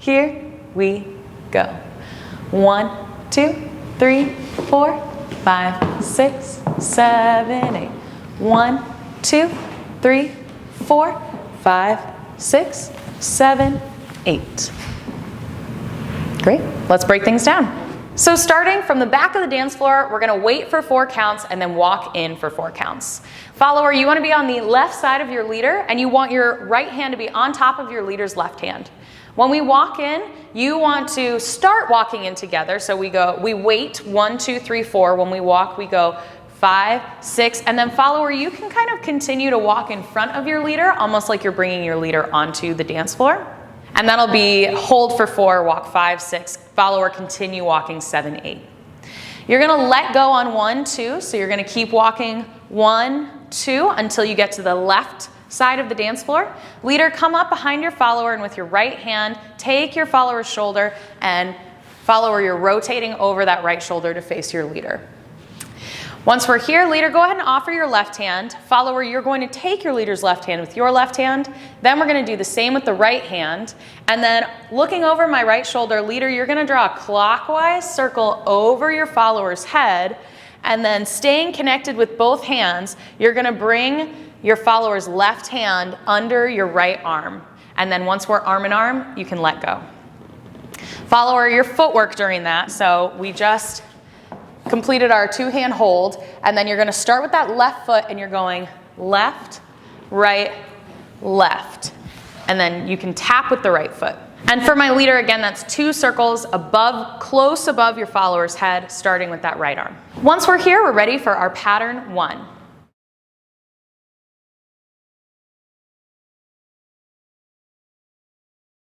Here we go. 1, 2, 3, 4, 5, 6, 7, 8. 1, 2, 3, 4, 5, 6, 7, 8. Great, let's break things down. So starting from the back of the dance floor, we're gonna wait for 4 counts and then walk in for 4 counts. Follower, you wanna be on the left side of your leader and you want your right hand to be on top of your leader's left hand. When we walk in, you want to start walking in together. So we wait 1, 2, 3, 4. When we walk, we go 5, 6, and then follower, you can kind of continue to walk in front of your leader, almost like you're bringing your leader onto the dance floor. And that'll be hold for 4, walk 5, 6, follower, continue walking 7, 8. You're gonna let go on 1, 2, so you're gonna keep walking 1, 2 until you get to the left side of the dance floor. Leader, come up behind your follower and with your right hand, take your follower's shoulder, and follower, you're rotating over that right shoulder to face your leader. Once we're here, leader, go ahead and offer your left hand. Follower, you're going to take your leader's left hand with your left hand. Then we're gonna do the same with the right hand. And then looking over my right shoulder, leader, you're gonna draw a clockwise circle over your follower's head. And then staying connected with both hands, you're gonna bring your follower's left hand under your right arm. And then once we're arm in arm, you can let go. Follower, your footwork during that. So we just completed our 2-hand hold, and then you're gonna start with that left foot and you're going left, right, left. And then you can tap with the right foot. And for my leader, again, that's 2 circles above, close above your follower's head, starting with that right arm. Once we're here, we're ready for our pattern 1.